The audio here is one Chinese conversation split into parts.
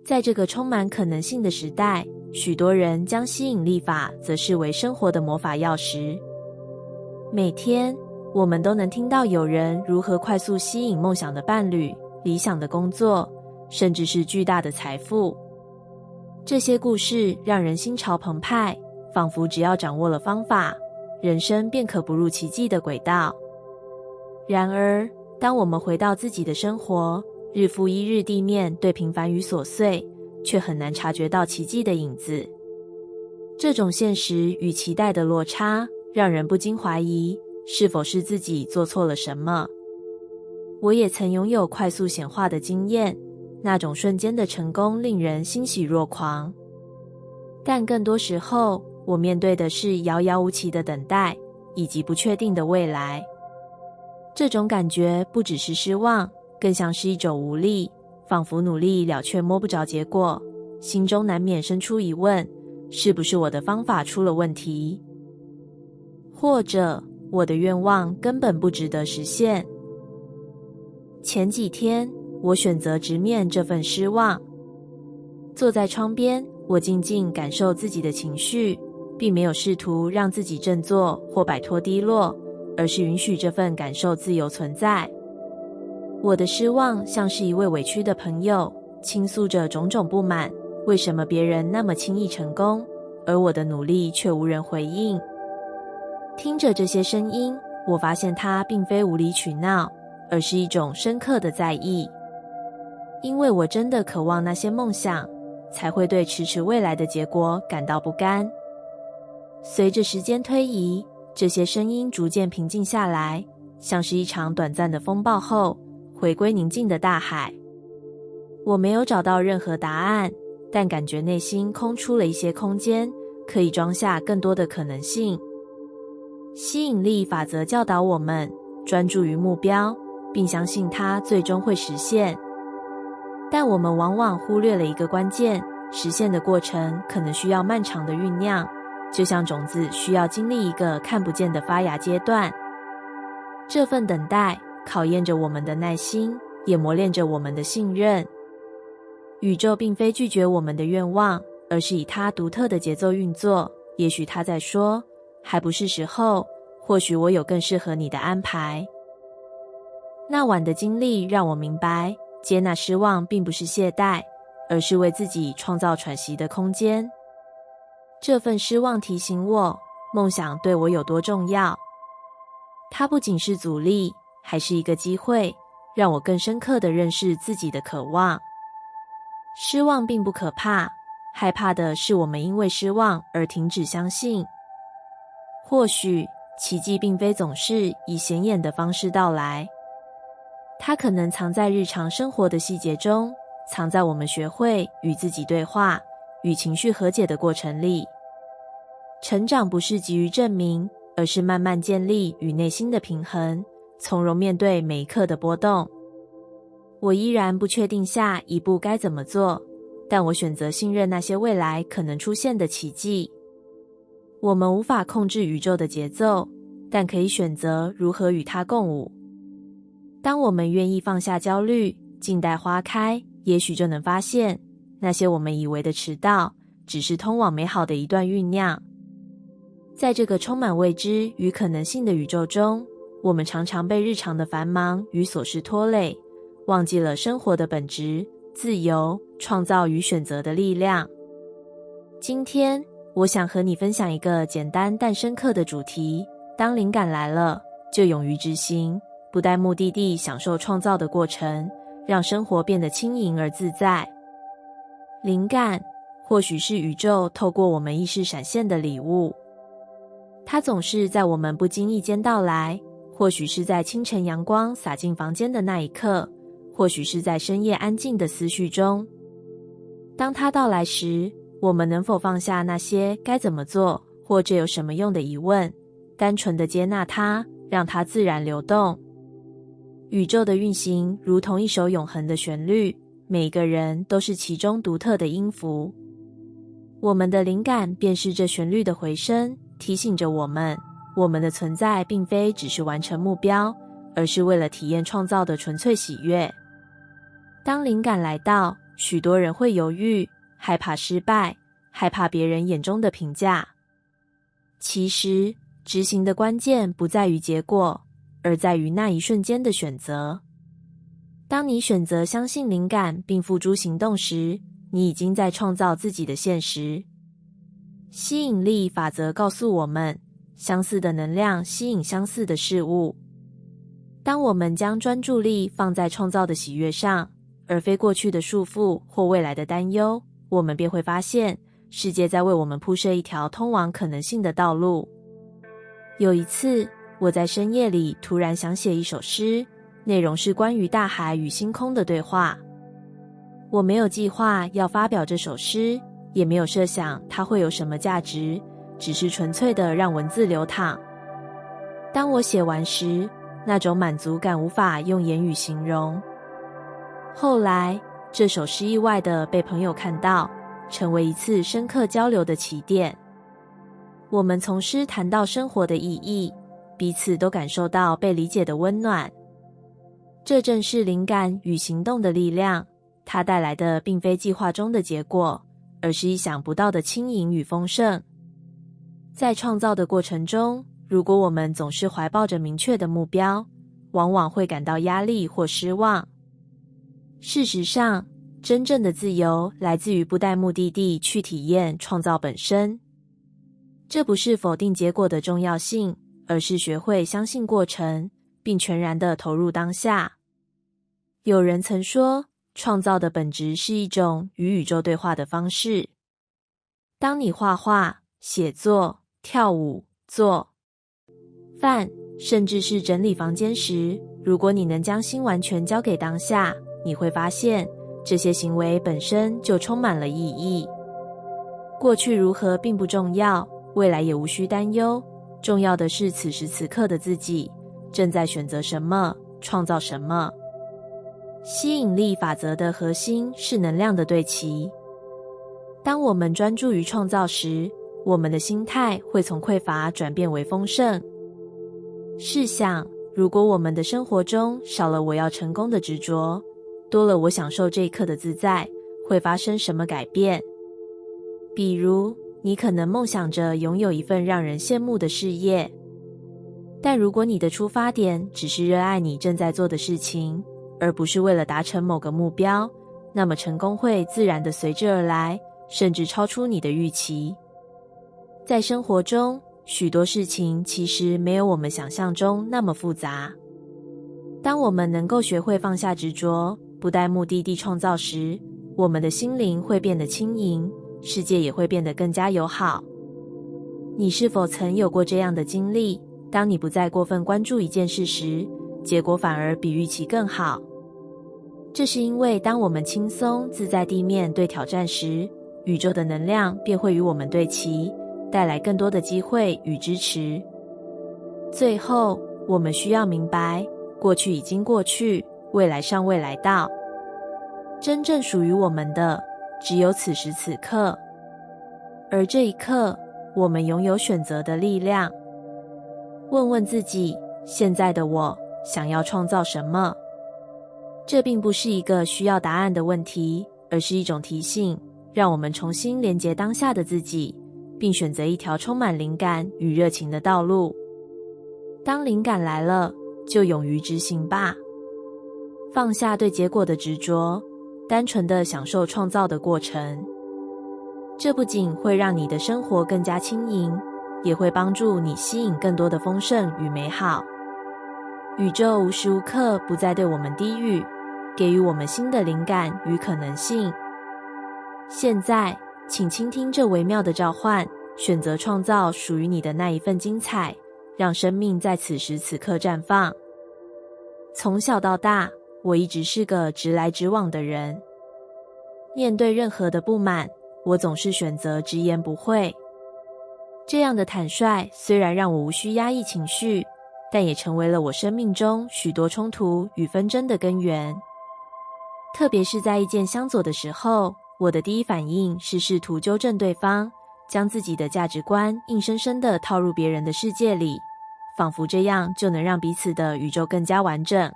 在这个充满可能性的时代，许多人将吸引力法则视为生活的魔法钥匙。每天，我们都能听到有人如何快速吸引梦想的伴侣、理想的工作，甚至是巨大的财富。这些故事让人心潮澎湃，仿佛只要掌握了方法，人生便可步入奇迹的轨道。然而，当我们回到自己的生活，日复一日地面对平凡与琐碎，却很难察觉到奇迹的影子。这种现实与期待的落差，让人不禁怀疑，是否是自己做错了什么。我也曾拥有快速显化的经验，那种瞬间的成功令人欣喜若狂。但更多时候，我面对的是遥遥无期的等待，以及不确定的未来。这种感觉不只是失望，更像是一种无力，仿佛努力了却摸不着结果，心中难免生出疑问，是不是我的方法出了问题？或者，我的愿望根本不值得实现。前几天，我选择直面这份失望。坐在窗边，我静静感受自己的情绪，并没有试图让自己振作或摆脱低落，而是允许这份感受自由存在。我的失望像是一位委屈的朋友，倾诉着种种不满，为什么别人那么轻易成功，而我的努力却无人回应。听着这些声音，我发现它并非无理取闹，而是一种深刻的在意。因为我真的渴望那些梦想，才会对迟迟未来的结果感到不甘。随着时间推移，这些声音逐渐平静下来，像是一场短暂的风暴后，回归宁静的大海。我没有找到任何答案，但感觉内心空出了一些空间，可以装下更多的可能性。吸引力法则教导我们专注于目标，并相信它最终会实现。但我们往往忽略了一个关键，实现的过程可能需要漫长的酝酿，就像种子需要经历一个看不见的发芽阶段。这份等待考验着我们的耐心，也磨练着我们的信任。宇宙并非拒绝我们的愿望，而是以它独特的节奏运作。也许它在说，还不是时候，或许我有更适合你的安排。那晚的经历让我明白，接纳失望并不是懈怠，而是为自己创造喘息的空间。这份失望提醒我，梦想对我有多重要。它不仅是阻力，还是一个机会，让我更深刻地认识自己的渴望。失望并不可怕，害怕的是我们因为失望而停止相信。或许奇迹并非总是以显眼的方式到来，它可能藏在日常生活的细节中，藏在我们学会与自己对话、与情绪和解的过程里。成长不是急于证明，而是慢慢建立与内心的平衡，从容面对每一刻的波动。我依然不确定下一步该怎么做，但我选择信任那些未来可能出现的奇迹。我们无法控制宇宙的节奏，但可以选择如何与它共舞。当我们愿意放下焦虑，静待花开，也许就能发现，那些我们以为的迟到，只是通往美好的一段酝酿。在这个充满未知与可能性的宇宙中，我们常常被日常的繁忙与琐事拖累，忘记了生活的本质、自由、创造与选择的力量。今天，我想和你分享一个简单但深刻的主题：当灵感来了，就勇于执行，不带目的地享受创造的过程，让生活变得轻盈而自在。灵感或许是宇宙透过我们意识闪现的礼物，它总是在我们不经意间到来，或许是在清晨阳光洒进房间的那一刻，或许是在深夜安静的思绪中。当它到来时，我们能否放下那些该怎么做或这有什么用的疑问，单纯地接纳它，让它自然流动。宇宙的运行如同一首永恒的旋律，每个人都是其中独特的音符。我们的灵感便是这旋律的回声，提醒着我们，我们的存在并非只是完成目标，而是为了体验创造的纯粹喜悦。当灵感来到，许多人会犹豫，害怕失败，害怕别人眼中的评价。其实，执行的关键不在于结果，而在于那一瞬间的选择。当你选择相信灵感并付诸行动时，你已经在创造自己的现实。吸引力法则告诉我们，相似的能量吸引相似的事物。当我们将专注力放在创造的喜悦上，而非过去的束缚或未来的担忧，我们便会发现，世界在为我们铺设一条通往可能性的道路。有一次，我在深夜里突然想写一首诗，内容是关于大海与星空的对话。我没有计划要发表这首诗，也没有设想它会有什么价值，只是纯粹的让文字流淌。当我写完时，那种满足感无法用言语形容。后来，这首诗意外地被朋友看到，成为一次深刻交流的起点。我们从诗谈到生活的意义，彼此都感受到被理解的温暖。这正是灵感与行动的力量，它带来的并非计划中的结果，而是意想不到的轻盈与丰盛。在创造的过程中，如果我们总是怀抱着明确的目标，往往会感到压力或失望。事实上，真正的自由来自于不带目的地去体验创造本身。这不是否定结果的重要性，而是学会相信过程，并全然地投入当下。有人曾说，创造的本质是一种与宇宙对话的方式。当你画画、写作、跳舞、做饭，甚至是整理房间时，如果你能将心完全交给当下，你会发现这些行为本身就充满了意义。过去如何并不重要，未来也无需担忧，重要的是此时此刻的自己正在选择什么，创造什么。吸引力法则的核心是能量的对齐。当我们专注于创造时，我们的心态会从匮乏转变为丰盛。试想，如果我们的生活中少了我要成功的执着，多了我享受这一刻的自在，会发生什么改变？比如，你可能梦想着拥有一份让人羡慕的事业，但如果你的出发点只是热爱你正在做的事情，而不是为了达成某个目标，那么成功会自然地随之而来，甚至超出你的预期。在生活中，许多事情其实没有我们想象中那么复杂。当我们能够学会放下执着，不带目的地创造时，我们的心灵会变得轻盈，世界也会变得更加友好。你是否曾有过这样的经历？当你不再过分关注一件事时，结果反而比预期更好。这是因为当我们轻松自在地面对挑战时，宇宙的能量便会与我们对齐，带来更多的机会与支持。最后，我们需要明白，过去已经过去，未来尚未来到。真正属于我们的，只有此时此刻。而这一刻，我们拥有选择的力量。问问自己，现在的我想要创造什么？这并不是一个需要答案的问题，而是一种提醒，让我们重新连结当下的自己，并选择一条充满灵感与热情的道路。当灵感来了，就勇于执行吧。放下对结果的执着，单纯地享受创造的过程。这不仅会让你的生活更加轻盈，也会帮助你吸引更多的丰盛与美好。宇宙无时无刻不在对我们低语，给予我们新的灵感与可能性。现在，请倾听这微妙的召唤，选择创造属于你的那一份精彩，让生命在此时此刻绽放。从小到大，我一直是个直来直往的人。面对任何的不满，我总是选择直言不讳。这样的坦率虽然让我无需压抑情绪，但也成为了我生命中许多冲突与纷争的根源。特别是在意见相左的时候，我的第一反应是试图纠正对方，将自己的价值观硬生生地套入别人的世界里，仿佛这样就能让彼此的宇宙更加完整。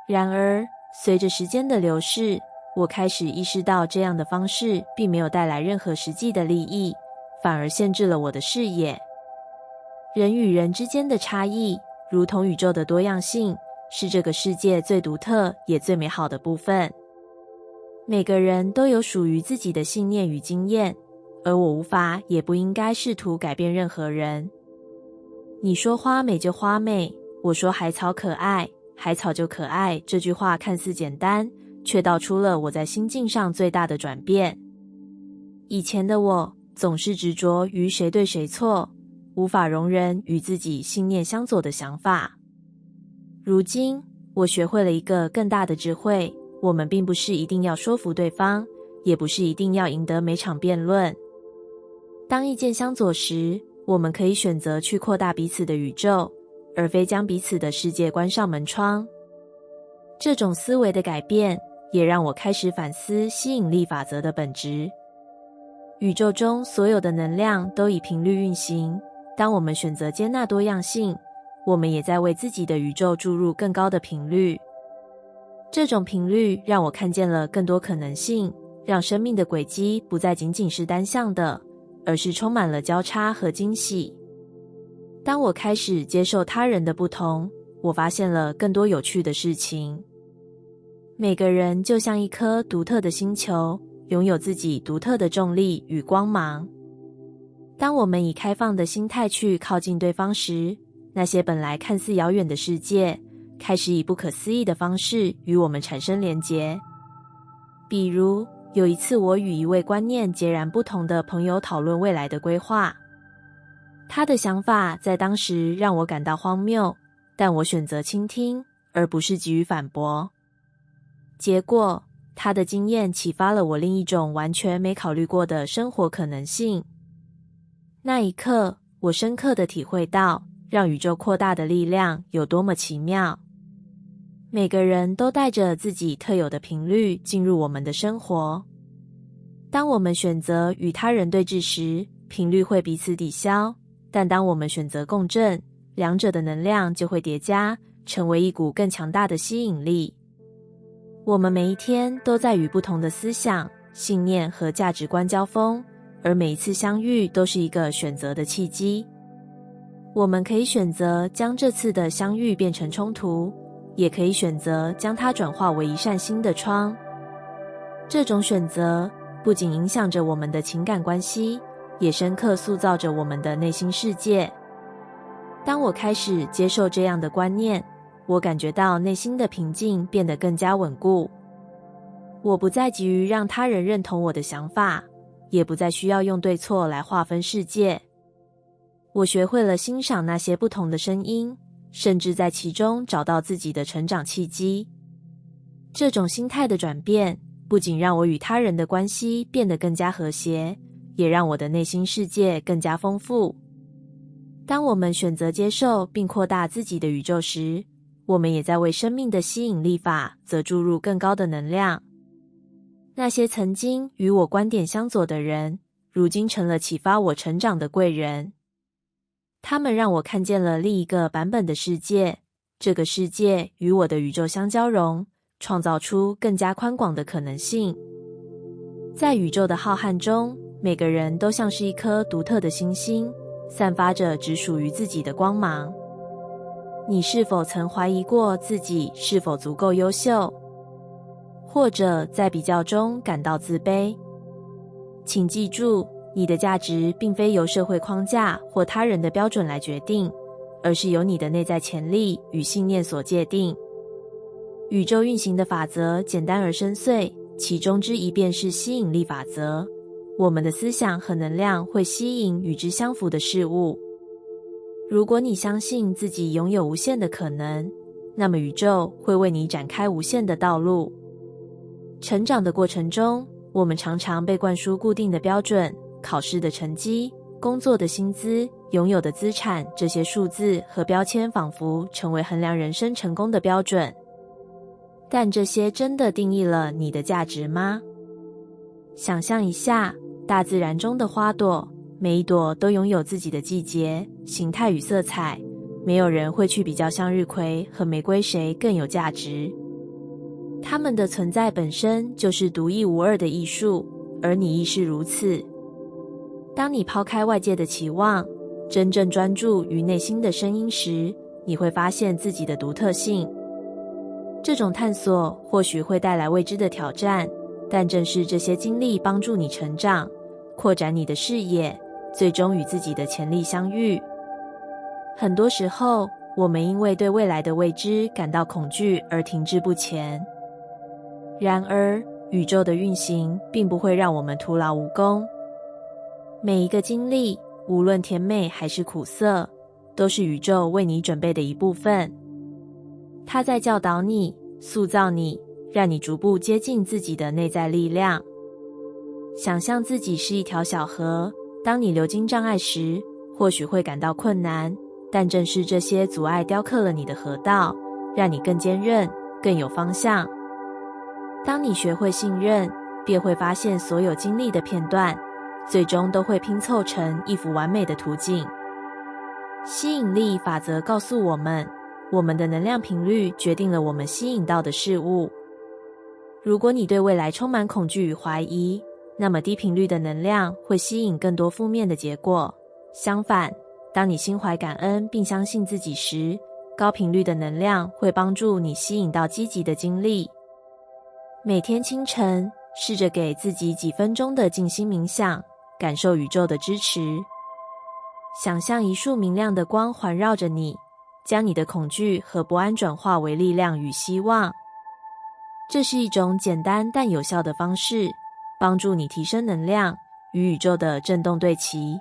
然而，随着时间的流逝，我开始意识到这样的方式并没有带来任何实际的利益，反而限制了我的视野。人与人之间的差异，如同宇宙的多样性，是这个世界最独特也最美好的部分。每个人都有属于自己的信念与经验，而我无法也不应该试图改变任何人。你说花美就花美，我说海草可爱，海草就可爱，这句话看似简单，却道出了我在心境上最大的转变。以前的我总是执着于谁对谁错，无法容忍与自己信念相左的想法。如今，我学会了一个更大的智慧，我们并不是一定要说服对方，也不是一定要赢得每场辩论。当意见相左时，我们可以选择去扩大彼此的宇宙，而非将彼此的世界关上门窗。这种思维的改变，也让我开始反思吸引力法则的本质。宇宙中所有的能量都以频率运行，当我们选择接纳多样性，我们也在为自己的宇宙注入更高的频率。这种频率让我看见了更多可能性，让生命的轨迹不再仅仅是单向的，而是充满了交叉和惊喜。当我开始接受他人的不同，我发现了更多有趣的事情。每个人就像一颗独特的星球，拥有自己独特的重力与光芒。当我们以开放的心态去靠近对方时，那些本来看似遥远的世界，开始以不可思议的方式与我们产生连结。比如，有一次我与一位观念截然不同的朋友讨论未来的规划。他的想法在当时让我感到荒谬，但我选择倾听，而不是急于反驳。结果，他的经验启发了我另一种完全没考虑过的生活可能性。那一刻，我深刻地体会到，让宇宙扩大的力量有多么奇妙。每个人都带着自己特有的频率进入我们的生活。当我们选择与他人对峙时，频率会彼此抵消，但当我们选择共振，两者的能量就会叠加，成为一股更强大的吸引力。我们每一天都在与不同的思想、信念和价值观交锋，而每一次相遇都是一个选择的契机。我们可以选择将这次的相遇变成冲突，也可以选择将它转化为一扇新的窗。这种选择不仅影响着我们的情感关系，也深刻塑造着我们的内心世界。当我开始接受这样的观念，我感觉到内心的平静变得更加稳固。我不再急于让他人认同我的想法，也不再需要用对错来划分世界。我学会了欣赏那些不同的声音，甚至在其中找到自己的成长契机。这种心态的转变，不仅让我与他人的关系变得更加和谐，也让我的内心世界更加丰富。当我们选择接受并扩大自己的宇宙时，我们也在为生命的吸引力法则注入更高的能量。那些曾经与我观点相左的人，如今成了启发我成长的贵人。他们让我看见了另一个版本的世界，这个世界与我的宇宙相交融，创造出更加宽广的可能性。在宇宙的浩瀚中，每个人都像是一颗独特的星星，散发着只属于自己的光芒。你是否曾怀疑过自己是否足够优秀，或者在比较中感到自卑？请记住，你的价值并非由社会框架或他人的标准来决定，而是由你的内在潜力与信念所界定。宇宙运行的法则简单而深邃，其中之一便是吸引力法则。我们的思想和能量会吸引与之相符的事物。如果你相信自己拥有无限的可能，那么宇宙会为你展开无限的道路。成长的过程中，我们常常被灌输固定的标准，考试的成绩、工作的薪资、拥有的资产，这些数字和标签仿佛成为衡量人生成功的标准。但这些真的定义了你的价值吗？想象一下，大自然中的花朵，每一朵都拥有自己的季节、形态与色彩，没有人会去比较向日葵和玫瑰谁更有价值。它们的存在本身就是独一无二的艺术，而你亦是如此。当你抛开外界的期望，真正专注于内心的声音时，你会发现自己的独特性。这种探索或许会带来未知的挑战，但正是这些经历帮助你成长，扩展你的视野，最终与自己的潜力相遇。很多时候，我们因为对未来的未知感到恐惧而停滞不前。然而，宇宙的运行并不会让我们徒劳无功。每一个经历，无论甜美还是苦涩，都是宇宙为你准备的一部分。它在教导你，塑造你，让你逐步接近自己的内在力量。想象自己是一条小河，当你流经障碍时，或许会感到困难，但正是这些阻碍雕刻了你的河道，让你更坚韧，更有方向。当你学会信任，便会发现所有经历的片段，最终都会拼凑成一幅完美的图景。吸引力法则告诉我们，我们的能量频率决定了我们吸引到的事物。如果你对未来充满恐惧与怀疑，那么低频率的能量会吸引更多负面的结果。相反，当你心怀感恩并相信自己时，高频率的能量会帮助你吸引到积极的经历。每天清晨，试着给自己几分钟的静心冥想，感受宇宙的支持。想象一束明亮的光环绕着你，将你的恐惧和不安转化为力量与希望。这是一种简单但有效的方式，帮助你提升能量，与宇宙的振动对齐。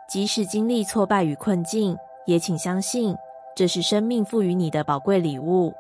即使经历挫败与困境，也请相信，这是生命赋予你的宝贵礼物。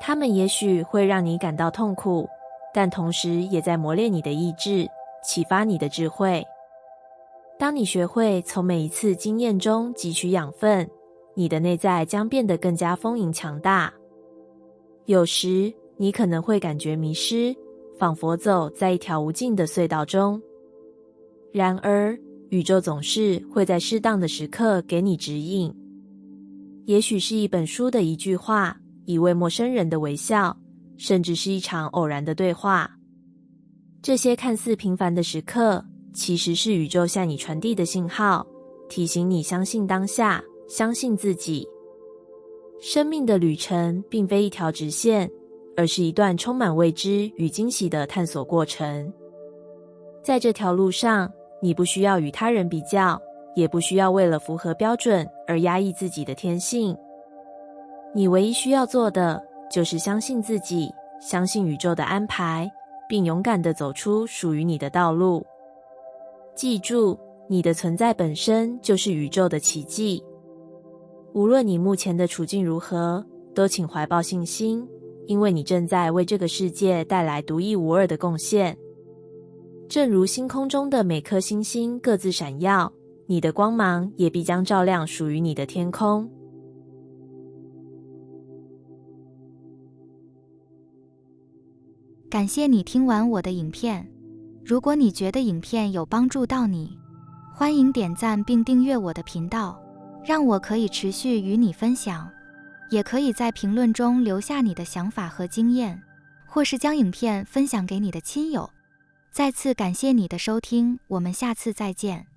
它们也许会让你感到痛苦，但同时也在磨练你的意志，启发你的智慧。当你学会从每一次经验中汲取养分，你的内在将变得更加丰盈强大。有时，你可能会感觉迷失，仿佛走在一条无尽的隧道中。然而，宇宙总是会在适当的时刻给你指引。也许是一本书的一句话，一位陌生人的微笑，甚至是一场偶然的对话。这些看似平凡的时刻，其实是宇宙向你传递的信号，提醒你相信当下，相信自己。生命的旅程并非一条直线，而是一段充满未知与惊喜的探索过程。在这条路上，你不需要与他人比较，也不需要为了符合标准而压抑自己的天性。你唯一需要做的，就是相信自己，相信宇宙的安排，并勇敢地走出属于你的道路。记住，你的存在本身就是宇宙的奇迹。无论你目前的处境如何，都请怀抱信心，因为你正在为这个世界带来独一无二的贡献。正如星空中的每颗星星各自闪耀，你的光芒也必将照亮属于你的天空。感谢你听完我的影片。如果你觉得影片有帮助到你，欢迎点赞并订阅我的频道，让我可以持续与你分享。也可以在评论中留下你的想法和经验，或是将影片分享给你的亲友。再次感谢你的收听，我们下次再见。